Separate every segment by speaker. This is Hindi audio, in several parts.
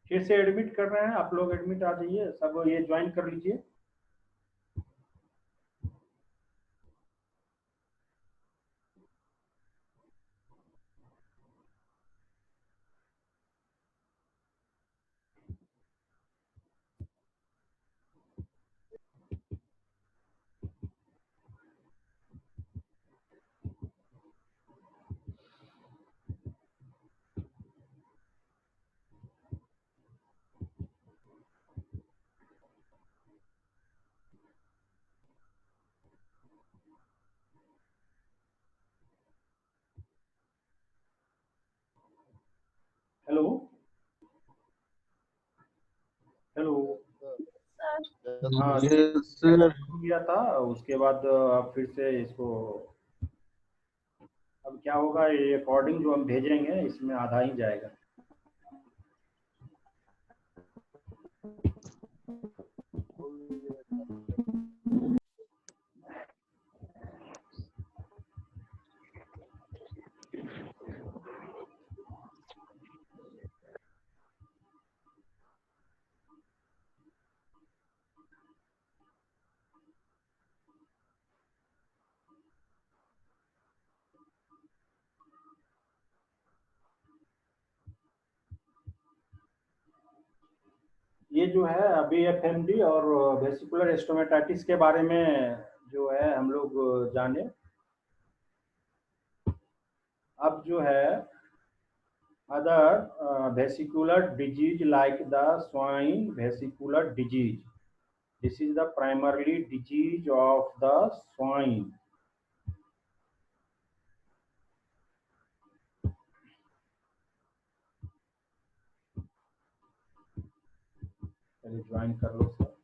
Speaker 1: फिर से एडमिट कर रहे हैं आप लोग, एडमिट आ जाइए सब, ये ज्वाइन कर लीजिए। Hello hello. हाँ
Speaker 2: यस
Speaker 1: नेटवर्क
Speaker 2: सर।
Speaker 1: हो गया था, उसके बाद आप फिर से इसको, अब क्या होगा, ये रिकॉर्डिंग जो हम भेजेंगे इसमें आधा ही जाएगा। ये जो है अभी एफएमडी और वेसिकुलर एस्टोमेटाइटिस के बारे में जो है हम लोग जाने। अब जो है other vesicular disease like the swine vesicular disease. This is the primarily disease of the swine. चलिए ज्वाइन कर लो सर।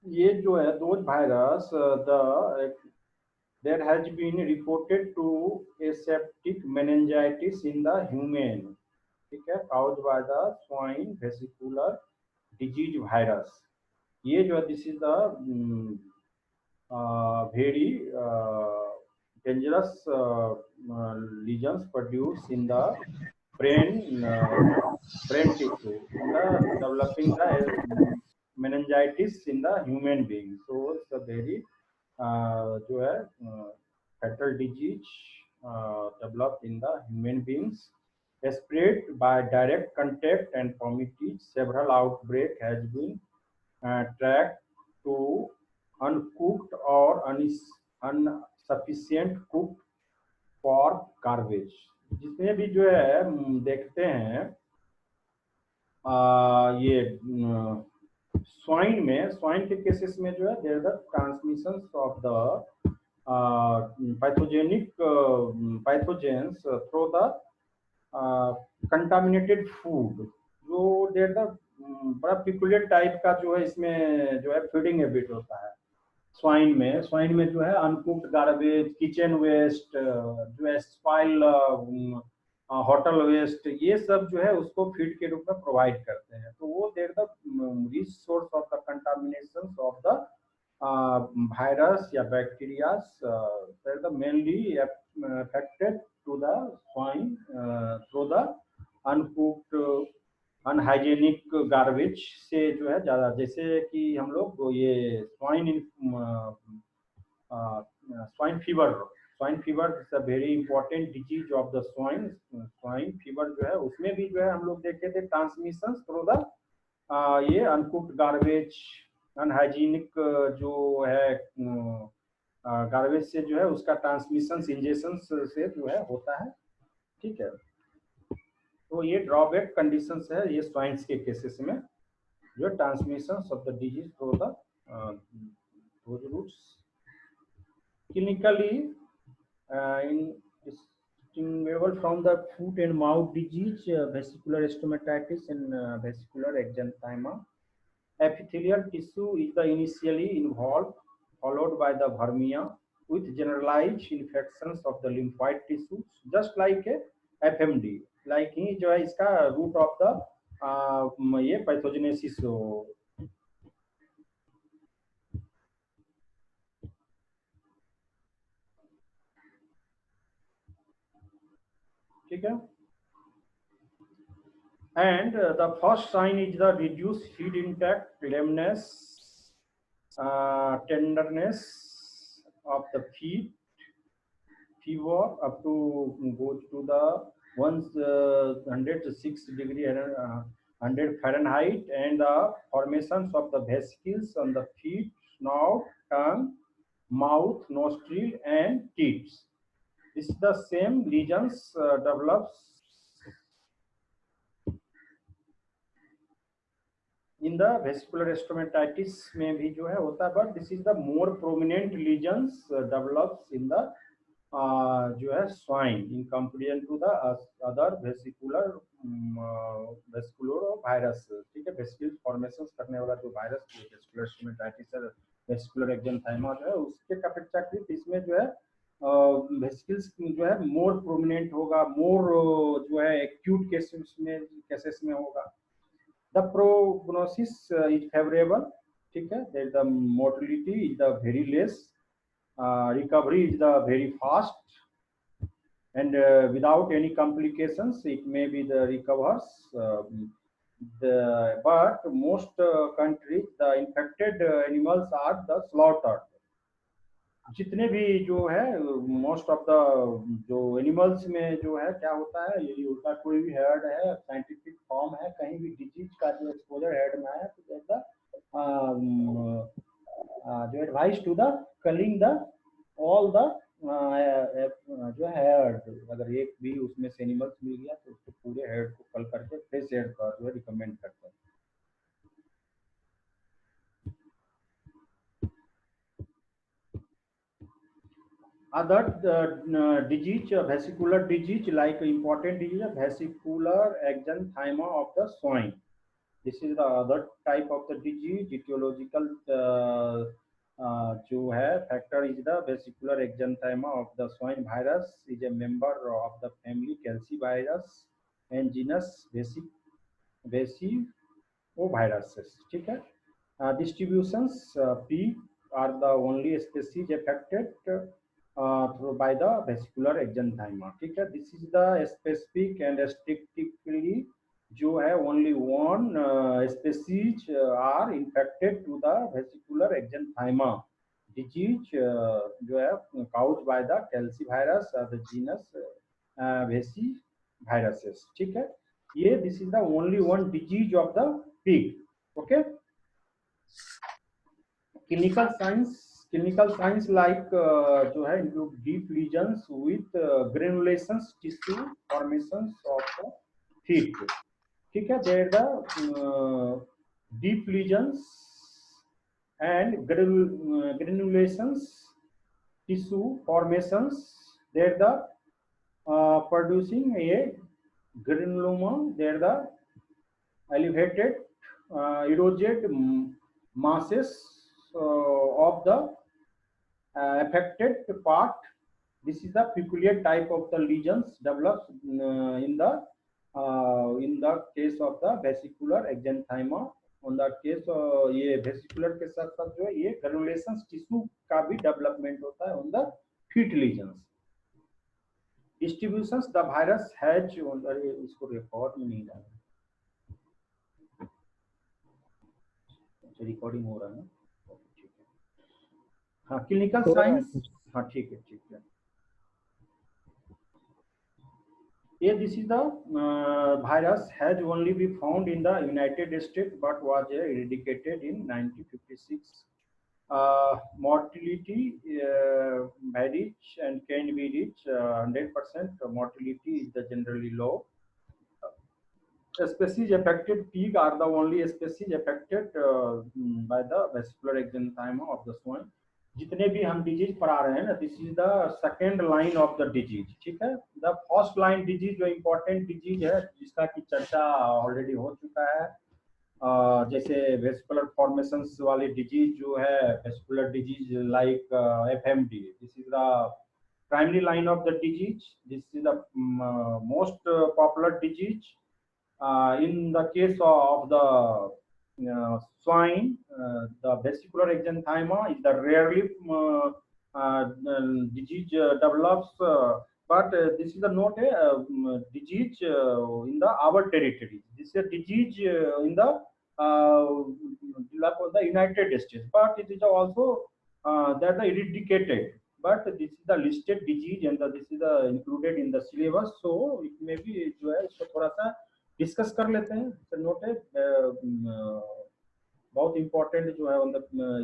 Speaker 1: ये जो है those virus there has been reported to aseptic meningitis in the human, ठीक है, caused by the swine vesicular disease virus. ये जो है this is the very dangerous lesions produced in the brain tissue in the developing the meningitis in the human being. So it's a very जो है fatal disease developed in the human beings, spread by direct contact and vomiting. Several outbreak has been tracked to uncooked or insufficient cooked pork garbage। जिसमें भी जो है देखते हैं ये स्वाइन के केसेस में जो है there the transmission of the pathogenic pathogens through the contaminated food, जो देयर द बड़ा पिकुलियर टाइप का जो है इसमें जो है फीडिंग हैबिट होता है। स्वाइन में जो है अनकुक्ड गार्बेज, किचन वेस्ट, जो है स्पाइल होटल वेस्ट, ये सब जो है उसको फीड के रूप में प्रोवाइड करते हैं। तो वो there the rich source of the contamination of the virus या bacteria, there the mainly affected to the swine through the uncooked unhygienic garbage से जो है ज़्यादा, जैसे कि हम लोग ये swine fever is a very important disease of the swine fever जो है उसमें भी जो है हम लोग देखे थे ट्रांसमिशन थ्रू द ये अनकुक्ड गार्बेज, अनहाइजीनिक जो है गार्बेज से जो है उसका ट्रांसमिशन इंजेक्शन से जो है होता है, ठीक है। तो ये ड्रॉबैक कंडीशंस है ये स्वाइन्स के केसेस में, जो transmission of the disease through the routes. Clinically, distinguishable from the foot and mouth disease, vesicular stomatitis and vesicular exanthema. Epithelial tissue is the initially involved, followed by the vermia with generalized infections of the lymphoid tissues, just like a FMD. Like he जो है इसका रूट ऑफ द ये पैथोजेनेसिस हो। ठीक है। And the first sign is the reduced feed intake, lameness, tenderness of the feet, fever up to goes to the 106 degree 100 Fahrenheit, and the formations of the vesicles on the feet, snout, tongue, mouth, nostril, and teeth. This is the same lesions develops in the vesicular stomatitis में भी जो है होता है, but this is the more prominent lesions develops in the जो है swine in comparison to the other vesicular vesicular virus. ठीक है, वेस्कुलर फॉर्मेशंस करने वाला जो वायरस वेस्कुलर स्टोमेटाइटिस है, वेस्कुलर एक्जेंथाइमा जो है उसके अपेक्षाकृत इसमें जो है वेसिकल्स जो है मोर प्रोमिनेंट होगा, मोर जो है एक्यूट केसेस में होगा। The prognosis is favorable. ठीक है, there the mortality is the very less, recovery is the very fast, and without any complications it may be the recovers. But most countries the infected animals are the slaughtered. जितने भी जो है मोस्ट ऑफ द जो एनिमल्स में जो है क्या होता है, यही होता है, कोई भी हेड है साइंटिफिक फॉर्म है, कहीं भी डिजीज का जो एक्सपोजर हेड में है तो जैसा जो advice to the culling the all the जो हेड, अगर एक भी उसमें से एनिमल्स मिल गया तो उसको पूरे हेड को कल करके फ्रेश हेड का जो है रिकमेंड करते हैं। Other disease, vesicular disease, like important disease, vesicular exanthema of the swine. This is the other type of the disease. Etiological जो है factor is the vesicular exanthema of the swine virus. Is a member of the family Calicivirus and genus Vesicoviruses. ठीक है, distributions pig are the only species affected by the vesicular exanthema. ठीक है, this is the specific and strictly जो है only one species are infected to the vesicular exanthema disease जो है caused by the calicivirus the genus Vesicoviruses. ठीक है, ये this is the only one disease of the pig. Okay, clinical signs like जो है include deep lesions with granulations tissue formations of the feet. ठीक है, there the deep lesions and granulations tissue formations, there the producing a granuloma, there the elevated eroded masses of the affected part. This is the peculiar type of the lesions develops in the case of the vesicular exanthema. On the case ये vesicular के साथ साथ जो है ये granulations tissue का भी development होता है on the feet lesions. Distributions the virus has इसको रिकॉर्ड में नहीं डाला, रिकॉर्डिंग हो रहा है ना, ठीक है। हाँ, क्लिनिकल साइंस, हाँ ठीक है ठीक है। Yeah, this is the virus has only been found in the United States but was eradicated in 1956. Mortality varies and can be reached 100%. Mortality is the generally low. Species affected pig are the only species affected by the vesicular exanthema of the swine. जितने भी हम डिजीज पढ़ा रहे हैं ना, this is the second line of the disease. ठीक है, द फर्स्ट लाइन डिजीज जो इम्पोर्टेंट डिजीज है जिसका की चर्चा ऑलरेडी हो चुका है, जैसे वेस्कुलर फॉर्मेशंस वाली डिजीज जो है vascular disease like FMD, this is the primary line of the disease. This is the most popular disease. In the case of the swine, the vesicular exanthema is the rarely disease develops, but this is not a disease in the our territory. This is a disease in the United States, but it is also that eradicated. But this is the listed disease and this is the included in the syllabus, so it may be जो है इसको थोड़ा सा डिस्कस कर लेते हैं। नोट है बहुत इंपॉर्टेंट जो है on the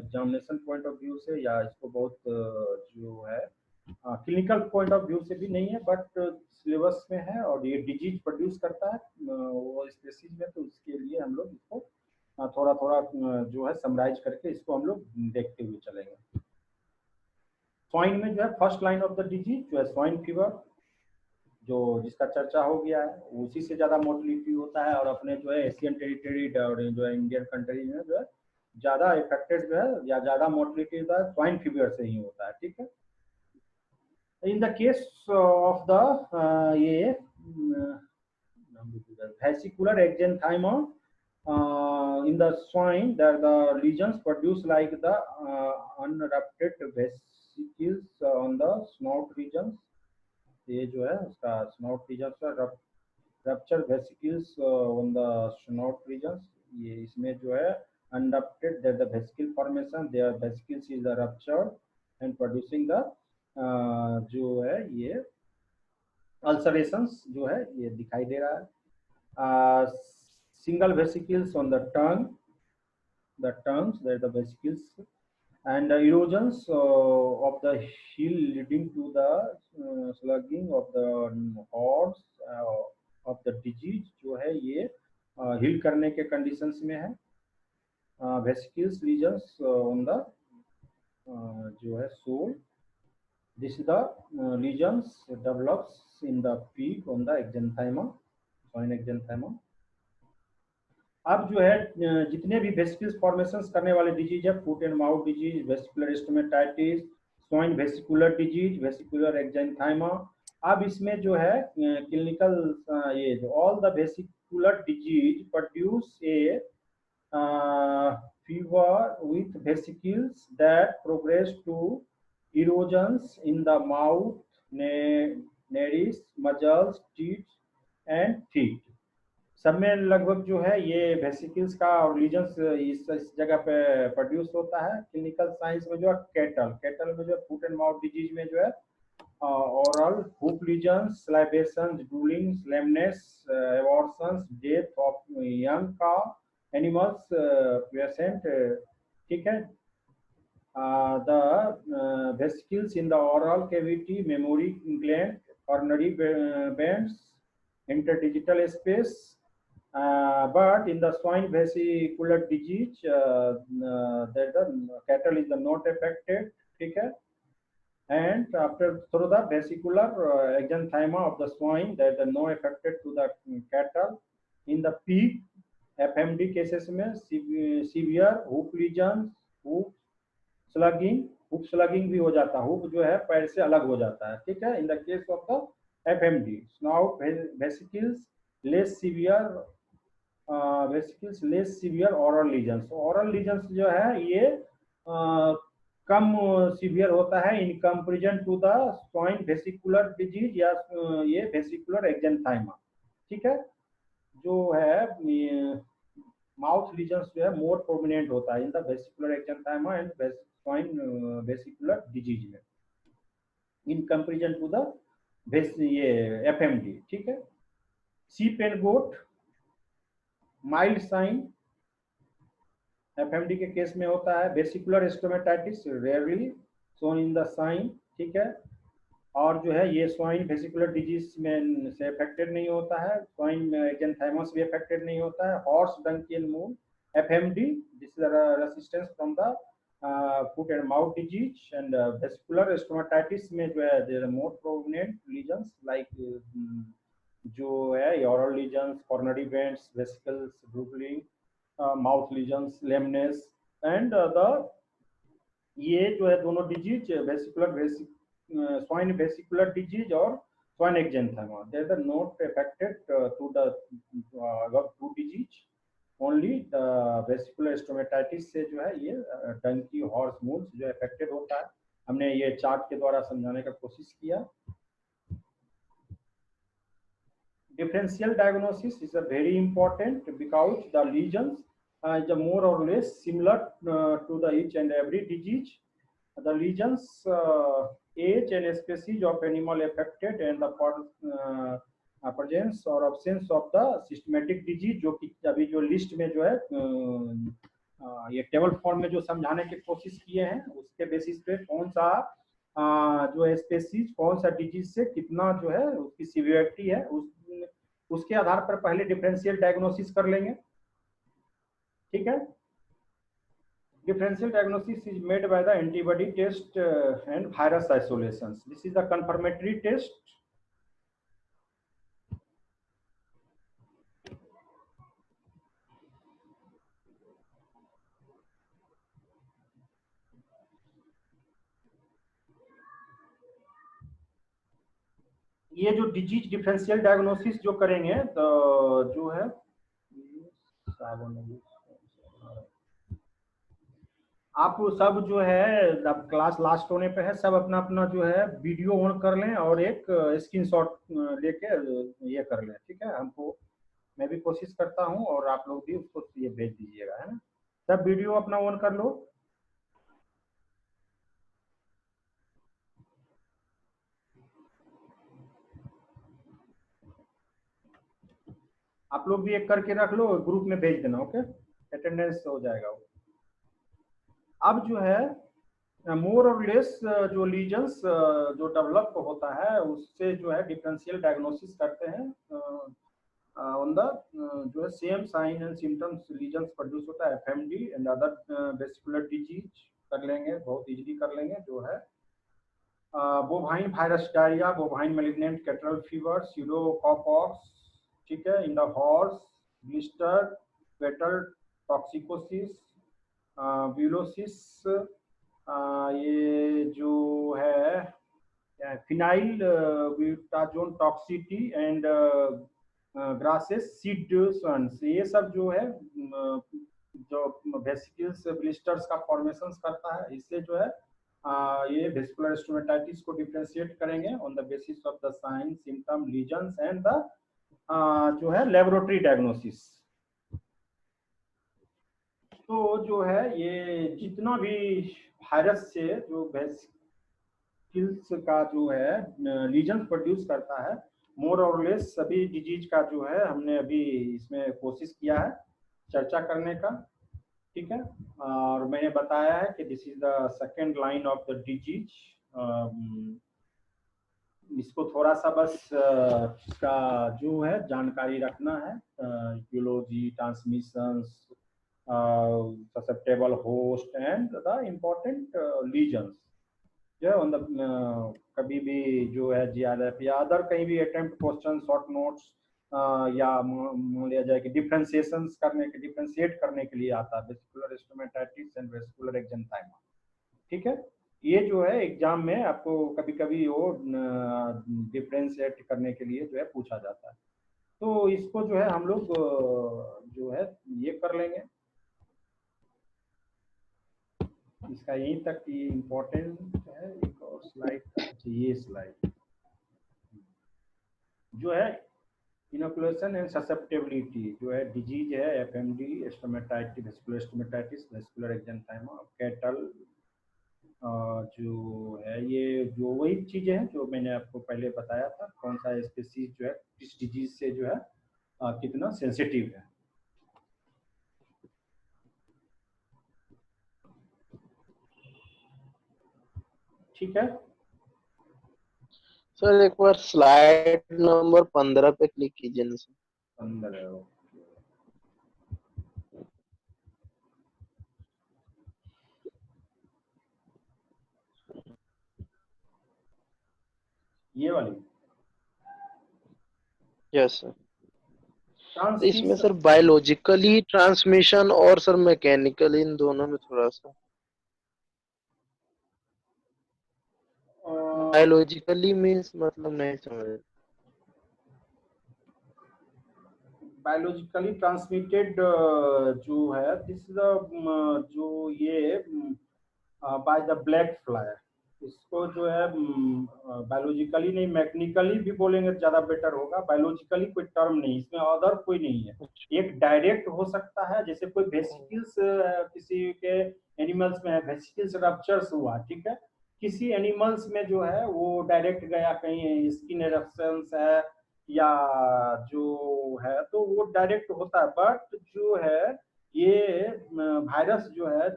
Speaker 1: examination point of view से, या इसको बहुत जो है क्लिनिकल पॉइंट ऑफ व्यू से भी नहीं है, बट सिलेबस में है और ये डिजीज प्रोड्यूस करता है वो स्पेसीज में, तो उसके लिए हम लोग इसको थोड़ा थोड़ा जो है समराइज करके इसको हम लोग देखते हुए चलेंगे। स्वाइन में जो है first line of the disease जो है स्वाइन फीवर, जो जिसका चर्चा हो गया है, उसी से ज्यादा मोर्टिलिटी होता है और अपने जो है एशियन टेरिटरी और जो है इंडियन कंट्री में जो है ज्यादा इफेक्टेड जो है या ज्यादा मोर्टिलिटी होता है स्वाइन फीवर से ही होता है। ठीक है, in the case of the ये vesicular एक्जेंथाइमा in the swine, that the lesions produce like the unerupted vesicles on the snout regions। ये जो है उसका स्नॉट रीजन का rupture vesicles on the snout region, ये इसमें जो है unruptured that the vesicle formation there vesicles is the rupture and producing the जो है ये अल्सरेशंस जो है ये दिखाई दे रहा है। Single vesicles on the tongue, the tongues, that the vesicles, and erosions of the heel leading to the slugging of the horns of the disease जो है ये हील करने के कंडीशंस में है। वेसिकल्स लीजन्स ऑन द जो है sole, this is the lesions develops in the peak on the exanthema, swine exanthema. अब जो है जितने भी वेसिकल्स फॉर्मेशंस करने वाले डिजीज है, foot and mouth disease, vesicular stomatitis, swine vesicular disease, vesicular exanthema, अब इसमें जो है क्लिनिकल ये all the vesicular disease produce a fever with vesicles that progress to erosions in the mouth, nares, muzzles, teeth and feet. सब में लगभग जो है ये वेसिकल्स का और लीजन्स इस जगह पे प्रोड्यूस होता है। क्लिनिकल साइंस में जो है कैटल में जो है फुट एंड माउथ डिजीज में जो है oral hoop lesions, salivations, droolings, lameness, abortions, death of young cow animals present। ठीक है, the vesicles in the oral cavity, memory gland, coronary bands, interdigital space, but in the swine vesicular disease that the cattle is not affected। ठीक है, and after through the vesicular exanthema of the swine that are no affected to the cattle। in the pig FMD cases में severe hoof lesions, hoof slugging भी हो जाता है, hoof जो है पैर से अलग हो जाता है। ठीक है, in the case of the FMD snout vesicles less severe, vesicles less severe oral lesions जो है ये कम सीवियर होता है in comparison to the swine vesicular disease या ये वेसिकुलर एक्जेंथाइमा। ठीक है, जो है माउथ लीजन्स जो है मोर प्रोमिनेंट होता है in the vesicular exanthema and swine vesicular disease में इन कंपेरिजन टू द ये एफएमडी। ठीक है, sheep and goat mild sign FMD के केस में होता है। Vesicular stomatitis rarely shown in the sign. ठीक है, और जो है ये स्वाइन वेसिकुलर डिजीज में से अफेक्टेड नहीं होता है, स्वाइन एक्जेंथाइमस भी अफेक्टेड नहीं होता है। हॉर्स डंकियल मून FMD, this is resistance from the foot and mouth disease. And vesicular stomatitis में जो है there are more prominent lesions like जो है oral lesions, coronary bands, vesicles, drooling, mouth lesions, lameness and the ये जो है दोनों disease vesicular swine vesicular disease or swine exanthema. They are not affected to the above two disease. Only vesicular stomatitis से जो है ये डंकी हॉर्स मूल्स जो अफेक्टेड होता है। हमने ये चार्ट के द्वारा समझाने का कोशिश किया। Differential diagnosis is a very important because the lesions is more or less similar to the each and every disease. The lesions, age and species of animal affected and the presence or absence of the systematic disease, जो कि अभी जो लिस्ट में जो है ये टेबल फॉर्म में जो समझाने की कोशिश किए हैं उसके बेसिस पे कौन सा जो स्पेसीज कौन सा डिजीज से कितना जो है उसकी सीवियरिटी है उसके आधार पर पहले डिफरेंशियल डायग्नोसिस कर लेंगे। ठीक है। Differential diagnosis is made by the antibody test and virus isolations. This is the confirmatory test. ये जो डिजीज डिफरेंशियल डायग्नोसिस जो करेंगे तो जो है आप सब जो है अब क्लास लास्ट होने पे है, सब अपना अपना जो है वीडियो ऑन कर लें और एक स्क्रीनशॉट लेके ये कर लें। ठीक है, हमको मैं भी कोशिश करता हूं और आप लोग भी उसको ये भेज दीजिएगा, है ना। सब वीडियो अपना ऑन कर लो। आप लोग भी एक करके रख लो, ग्रुप में भेज देना। ओके, अटेंडेंस हो जाएगा वो। अब जो है मोर और लेस जो लीजन्स जो डेवलप होता है उससे जो है डिफरेंशियल डायग्नोसिस करते हैं ऑन द जो है same sign and symptoms lesions produce होता है FMD and other vesicular disease कर लेंगे, बहुत इजीली कर लेंगे। जो है bovine virus diarrhoea, bovine malignant catarrhal fever, pseudocowpox, ठीक है, in the horse, blister, petal toxicosis, bullosis, ये जो है phenylbutazone toxicity and grasses सीड्यूसेंस, ये सब जो है जो वेसिकल्स ब्लिस्टर्स का फॉर्मेशन करता है। इससे जो है ये वेसिकुलर स्टोमेटाइटिस को डिफरेंशिएट करेंगे on the basis of the sign symptom lesions and the जो है लेबोरेटरी डायग्नोसिस। तो जो है ये जितना भी वायरस से जो वेसिकल्स का जो है लीजन प्रोड्यूस करता है, मोर और लेस सभी डिजीज का जो है हमने अभी इसमें कोशिश किया है चर्चा करने का। ठीक है, और मैंने बताया है कि this is the second line of the disease. इसको थोड़ा सा बस का जो है जानकारी रखना है, urology, transmissions, susceptible host and the important lesions जो ऑन द कभी भी जो है जीआरएफ या अदर कहीं भी अटेम्प्ट क्वेश्चन शॉर्ट नोट्स या मान लिया जाए कि डिफरेंशिएट करने के लिए आता है वेसिकुलर स्टोमेटाइटिस एंड वेसिकुलर एक्जेंथाइमा। ठीक है, ये जो है एग्जाम में आपको कभी कभी वो डिफरेंशिएट करने के लिए जो है पूछा जाता है। तो इसको जो है हम लोग जो है ये कर लेंगे। इसका यहीं तक ये इम्पोर्टेंट है। एक और स्लाइड, ये स्लाइड जो है इनोकुलेशन एंड ससेप्टेबिलिटी जो है डिजीज है FMD, stomatitis, vesicular stomatitis, vesicular exanthema, cattle, जो है ये जो वही चीजें हैं जो मैंने आपको पहले बताया था, कौन सा स्पीसीज जो है किस डिजीज से जो है कितना सेंसिटिव है। ठीक है
Speaker 2: सर, एक बार स्लाइड नंबर 15 पे क्लिक कीजिए ना सर।
Speaker 1: 15 ये वाली।
Speaker 2: Yes sir. इसमें सर बायोलॉजिकली ट्रांसमिशन और सर मैकेनिकली, इन दोनों में थोड़ा सा बायोलॉजिकली मीन्स मतलब नहीं समझ।
Speaker 1: बायोलॉजिकली ट्रांसमिटेड जो है दिस इज जो ये बाय द ब्लैक फ्लाई, इसको जो है बायोलॉजिकली नहीं मैकेनिकली भी बोलेंगे ज्यादा बेटर होगा। बायोलॉजिकली कोई टर्म नहीं, इसमें अदर कोई नहीं है। एक डायरेक्ट हो सकता है, जैसे कोई वेसिकल्स किसी के एनिमल्स में है, वेसिकल्स रप्चर्स हुआ, ठीक है, किसी एनिमल्स में जो है वो डायरेक्ट गया, कहीं स्किन एरप्शंस है या जो है तो वो डायरेक्ट होता है। बट जो है ये वायरस जो है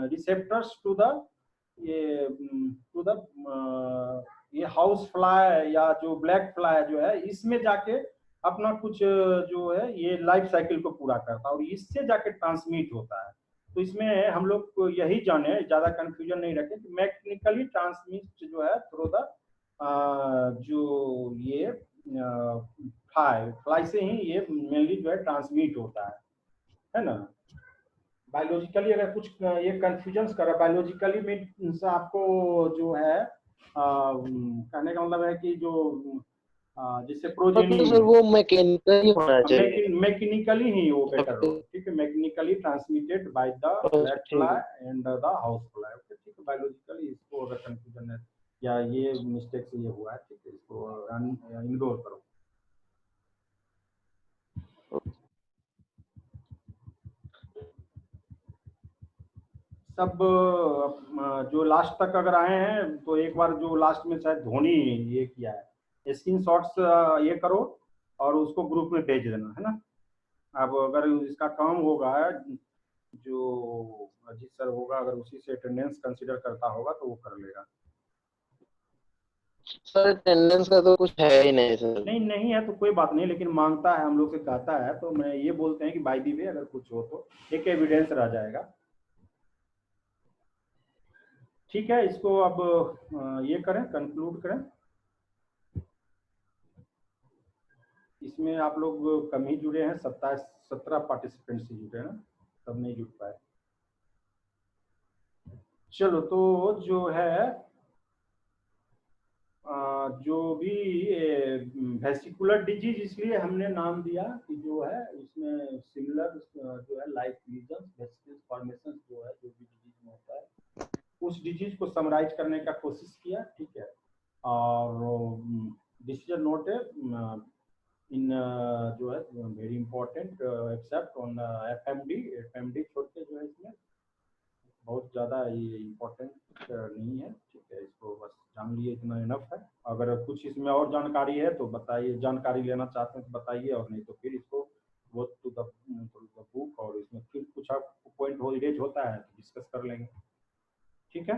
Speaker 1: रिसेप्टर्स टू द ये टू द ये हाउस फ्लाई या जो ब्लैक फ्लाई जो है इसमें जाके अपना कुछ जो है ये लाइफ साइकिल को पूरा करता है और इससे जाके ट्रांसमिट होता है। तो इसमें हम लोग को यही जाने, ज्यादा कंफ्यूजन नहीं रखें कि मैकेनिकली ट्रांसमिट जो है थ्रू द जो ये फ्लाई फ्लाई से ही ये मेनली जो है ट्रांसमिट होता है ना। बायोलॉजिकली अगर कुछ ये कंफ्यूजन कर रहा, बायोलॉजिकली मीन्स आपको जो है कहने का मतलब है कि जो जिससे प्रोजेनी
Speaker 2: मतलब सर वो मैकेनिकली होना चाहिए।
Speaker 1: मैकेनिकली ही वो बेटर हो, ठीक है, mechanically transmitted by the black
Speaker 2: ठीक है।
Speaker 1: Fly and the house fly. Okay ठीक है, बायोलॉजिकली इसको अगर कंफ्यूजन है या ये मिस्टेक से ये हुआ है, ठीक है, इसको इग्नोर करो। सब जो लास्ट तक अगर आए हैं तो एक बार जो लास्ट में शायद धोनी ये किया है, स्क्रीन शॉट्स ये करो और उसको ग्रुप में भेज देना, है ना। अब अगर इसका काम होगा, जो अजीत सर होगा, अगर उसी से अटेंडेंस कंसीडर करता होगा तो वो कर लेगा।
Speaker 2: सर अटेंडेंस का तो कुछ है ही नहीं सर।
Speaker 1: नहीं है तो कोई बात नहीं, लेकिन मांगता है हम लोग से, कहता है तो मैं ये बोलते हैं कि बाय दी वे अगर कुछ हो तो एक एविडेंस रह जाएगा। ठीक है, इसको अब ये करें, कंक्लूड करें। इसमें आप लोग कम ही जुड़े हैं, 17 पार्टिसिपेंट्स ही जुड़े हैं ना, सब नहीं जुड़ पाए। चलो तो जो है जो भी वेसिकुलर डिजीज इसलिए हमने नाम दिया कि जो है इसमें सिमिलर जो है लाइफ लीजन्स वेसिकल्स फॉर्मेशन जो है जो भी डिजीज में होता है उस डिजीज को समराइज करने का कोशिश किया, ठीक है। और डिसीजन नोट है इन जो है very important except on FMD छोड़ के जो है इसमें बहुत ज़्यादा ये इम्पोर्टेंट नहीं है, ठीक है, इसको बस जान लिए इतना इनफ है। अगर कुछ इसमें और जानकारी है तो बताइए, जानकारी लेना चाहते हैं तो बताइए, और नहीं तो फिर इसको गो टू द बुक और इसमें फिर कुछ आपको पॉइंट हो इरेज होता है तो डिस्कस कर लेंगे, ठीक है।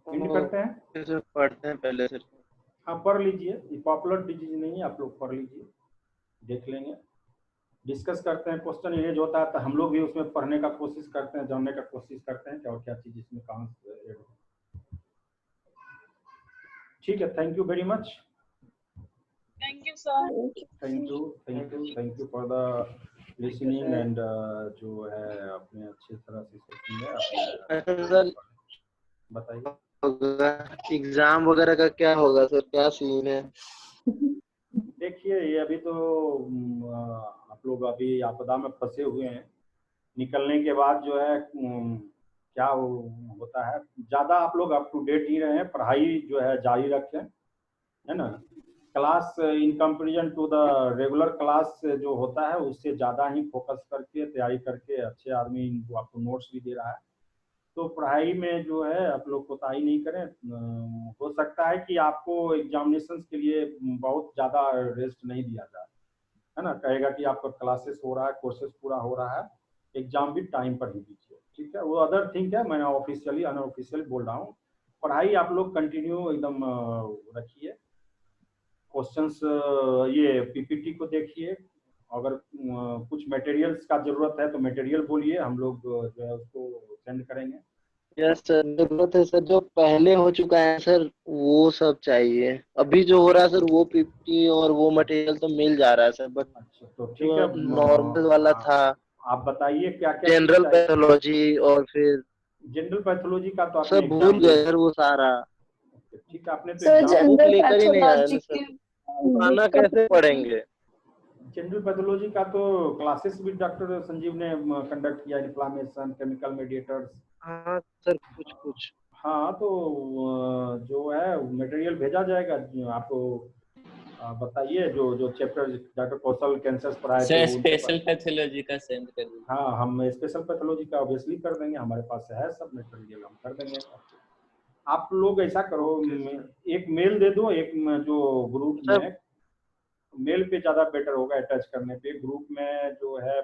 Speaker 1: एंड करते हैं,
Speaker 2: सर पढ़ते हैं पहले सर।
Speaker 1: हाँ पढ़ लीजिए, ये पॉपुलर डिजीज नहीं है, आप लोग पढ़ लीजिए, देख लेंगे, डिस्कस करते हैं। क्वेश्चन इरेज होता है तो हम लोग भी उसमें पढ़ने का कोशिश करते हैं, जानने का कोशिश करते हैं कि और क्या चीज इसमें कहाँ से ऐड हो। ठीक है, thank you very much.
Speaker 3: Thank you sir.
Speaker 1: Thank you for the listening and जो है अपने अच्छी तरह से सीखिए।
Speaker 2: सर
Speaker 1: बताइए
Speaker 2: एग्जाम वगैरह का क्या होगा सर, क्या सीन है?
Speaker 1: देखिए ये अभी तो आप लोग अभी आपदा में फंसे हुए हैं, निकलने के बाद जो है क्या होता है, ज्यादा आप लोग अप टू डेट ही रहे, पढ़ाई जो है जारी रखें, है ना। Class in comparison to the regular class जो होता है उससे ज़्यादा ही फोकस करके तैयारी करके, अच्छे आदमी इनको आपको नोट्स भी दे रहा है, तो पढ़ाई में जो है आप लोग कोताही नहीं करें। हो सकता है कि आपको एग्जामिनेशन के लिए बहुत ज़्यादा रेस्ट नहीं दिया जाए, है ना, कहेगा कि आपका क्लासेस हो रहा है, कोर्सेज पूरा हो रहा है, एग्जाम भी टाइम पर ही दीजिए, ठीक है। वो अदर थिंग है, मैं ऑफिशियली अनऑफिशियली बोल रहा हूँ, पढ़ाई आप लोग कंटिन्यू एकदम रखिए। क्वेश्चंस ये पीपीटी को देखिए, अगर कुछ मटेरियल्स का जरूरत है तो मटेरियल बोलिए, हम लोग जो है उसको सेंड करेंगे।
Speaker 2: यस सर, जरूरत है सर, जो पहले हो चुका है सर वो सब चाहिए। अभी जो हो रहा है सर वो पीपीटी और वो मटेरियल तो मिल जा रहा है सर, बट
Speaker 1: अच्छा तो ठीक
Speaker 2: जो
Speaker 1: है,
Speaker 2: नॉर्मल वाला था
Speaker 1: आप बताइए क्या क्या
Speaker 2: जनरल पैथोलॉजी और फिर
Speaker 1: जनरल पैथोलॉजी का तो
Speaker 2: सर
Speaker 1: आपने
Speaker 2: भूल
Speaker 1: एग्जाम
Speaker 2: गए सर वो सारा।
Speaker 1: ठीक है, आपने तो
Speaker 4: सर
Speaker 1: एग्जाम
Speaker 2: बुक
Speaker 4: जनरल
Speaker 2: लेकर ही नहीं आए ना
Speaker 4: पैथोलॉजी
Speaker 2: सर, आना कैसे पढ़ेंगे?
Speaker 1: जनरल पैथोलॉजी का तो क्लासेस भी डॉक्टर संजीव ने कंडक्ट किया, इन्फ्लामेशन, केमिकल मेडिएटर्स।
Speaker 2: हाँ सर कुछ कुछ।
Speaker 1: हाँ तो जो है मटेरियल भेजा जाएगा आपको। बताइए जो जो चैप्टर डॉक्टर कौशल कैंसर पढ़ाए थे
Speaker 5: सर
Speaker 1: वो उनके
Speaker 5: स्पेशल
Speaker 1: पास-
Speaker 5: पैथोलॉजी का सेंड कर दीजिए।
Speaker 1: हाँ हम स्पेशल पैथोलॉजी का ऑब्वियसली कर देंगे, हमारे पास है सब मटेरियल, हम कर देंगे। आप लोग ऐसा करो, एक मेल दे दो, एक जो ग्रुप
Speaker 2: सर-
Speaker 1: में, मेल पे ज्यादा बेटर होगा अटैच करने पे। ग्रुप में जो है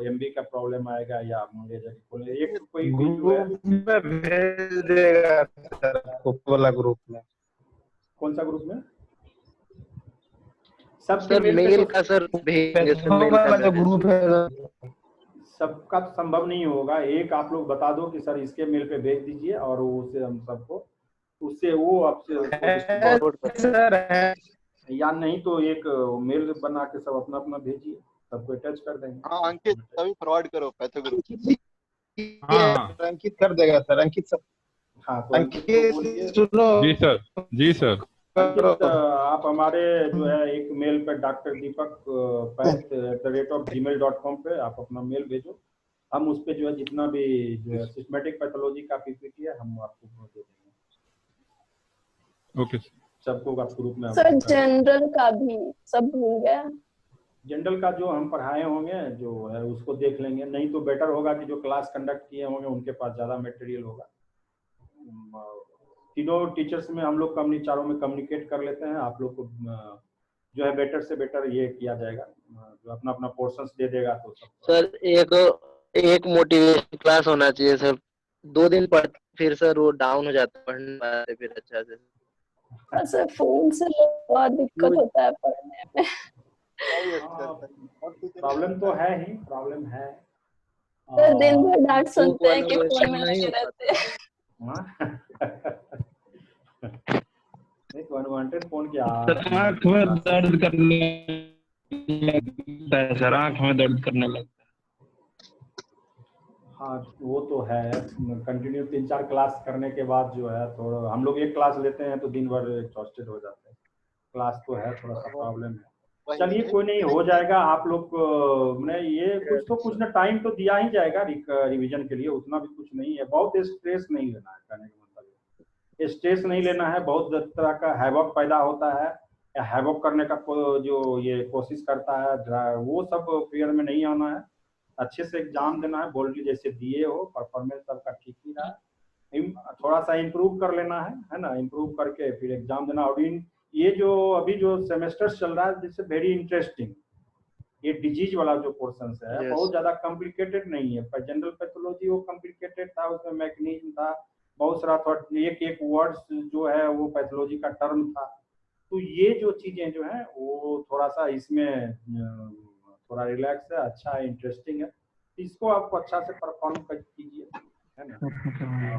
Speaker 1: एमबी का प्रॉब्लम आएगा या मुझे खोलने एक कोई भी जो है।
Speaker 6: ग्रुप में भेज देगा सर, आपको वाला ग्रुप में।
Speaker 1: कौन सा ग्रुप में? सब
Speaker 2: सर मेल का सर भेजेंगे सर, मेल
Speaker 6: वाला
Speaker 2: का
Speaker 6: जो ग्रुप है
Speaker 1: सबका तो संभव नहीं होगा। एक आप लोग बता दो कि सर इसके मेल पे भेज दीजिए और उसे हम सबको, उससे वो आपसे
Speaker 6: सर है।
Speaker 1: या नहीं तो एक मेल बना के सब अपना अपना भेजिए, सबको अटैच कर देंगे।
Speaker 7: हाँ अंकित तभी फॉरवर्ड करो पैथो ग्रुप।
Speaker 6: हाँ अंकित कर देगा सर, अंकित सर।
Speaker 1: हाँ तो
Speaker 6: अंकित सुनो।
Speaker 8: जी सर, जी सर।
Speaker 1: अंकित, आप हमारे जो है एक मेल पे डॉक्टर दीपक @gmail.com पे आप अपना मेल भेजो, हम उस पे जो है जितना भी जो है सिस्टमेटिक पैथोलॉजी का पीपीटी है हम आपको दे देंगे।
Speaker 8: ओके
Speaker 1: सबको आप ग्रुप में
Speaker 4: सर जनरल का भी सब भूल गया।
Speaker 1: जनरल का जो हम पढ़ाए होंगे जो है उसको देख लेंगे, नहीं तो बेटर होगा कि जो क्लास कंडक्ट किए होंगे उनके पास ज्यादा मटेरियल होगा। तीनों टीचर्स में हम लोग चारों में कम्युनिकेट कर लेते हैं, आप लोग को जो है बेटर से बेटर ये किया जाएगा, जो अपना अपना पोर्शंस दे देगा तो सब।
Speaker 2: सर एक मोटिवेशन क्लास होना चाहिए सर, 2 दिन पढ़ फिर सर वो डाउन हो जाता है, पढ़ने पाते फिर अच्छा से।
Speaker 4: सर फोन से बहुत दिक्कत होता है पढ़ने में।
Speaker 1: प्रॉब्लम तो है ही, प्रॉब्लम है।
Speaker 4: सर दिन भर डांट सुनते हैं कि
Speaker 2: वाला
Speaker 4: फोन में
Speaker 2: नहीं
Speaker 4: लगे
Speaker 2: हो
Speaker 4: रहते हैं।
Speaker 1: नहीं तो अनवांटेड फोन क्या
Speaker 6: सर आँख में दर्द करने लगता है सर, आँख में दर्द करने लगता है।
Speaker 1: हाँ वो तो है, कंटिन्यू 3-4 क्लास करने के बाद जो है थोड़ा, हम लोग एक क्लास लेते हैं तो दिन भर एग्जॉस्टेड हो जाते हैं। क्लास तो है, थोड़ा सा प्रॉब्लम है। चलिए कोई नहीं, हो जाएगा। आप लोग ने ये कुछ ना टाइम तो दिया ही जाएगा रिवीजन के लिए, उतना भी कुछ नहीं है। बहुत स्ट्रेस नहीं लेना है, कहने का मतलब स्ट्रेस नहीं लेना है। बहुत तरह का हैवॉक पैदा होता है, या हैवॉक करने का जो ये कोशिश करता है, वो सब फेयर में नहीं आना है। अच्छे से एग्जाम देना है, बोल्डली जैसे दिए हो, परफॉर्मेंस सबका ठीक ही रहा, थोड़ा सा इम्प्रूव कर लेना है ना, इम्प्रूव करके फिर एग्जाम देना। और ये जो अभी जो सेमेस्टर चल रहा है दिस इज वेरी इंटरेस्टिंग। ये डिजीज वाला जो पोर्शन है
Speaker 2: Yes.
Speaker 1: बहुत ज्यादा कॉम्प्लिकेटेड नहीं है। पर जनरल पैथोलॉजी वो कॉम्प्लिकेटेड था, उसमें मैकेनिज्म था, बहुत सारा थोड़ा एक वर्ड्स जो है वो पैथोलॉजी का टर्म था। तो ये जो चीजें जो है वो थोड़ा सा इसमें थोड़ा रिलैक्स है, अच्छा है, इंटरेस्टिंग है। इसको आपको अच्छा से परफॉर्म कीजिए, है ना।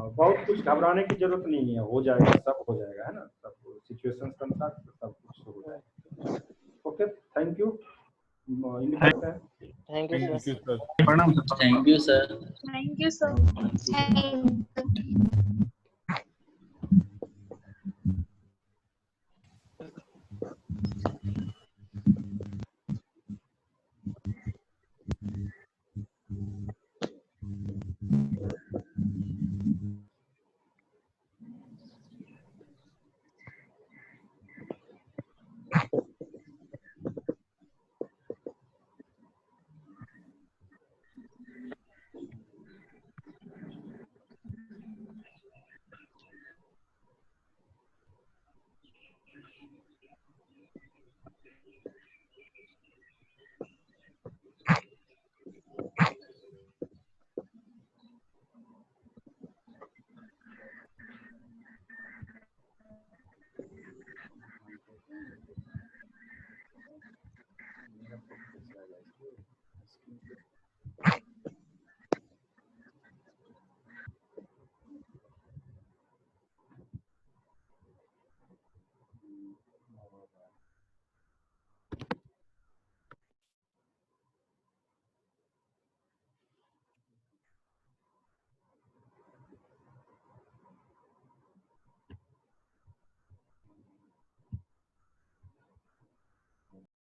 Speaker 1: बहुत कुछ घबराने की जरूरत नहीं है, हो जाएगा, सब हो जाएगा, है ना। सब सिचुएशन के अनुसार सब कुछ हो जाएगा। Okay, thank you.
Speaker 2: Thank you sir.
Speaker 8: Sir.
Speaker 6: प्रणाम sir.
Speaker 5: Thank you sir.
Speaker 3: Thank you, sir.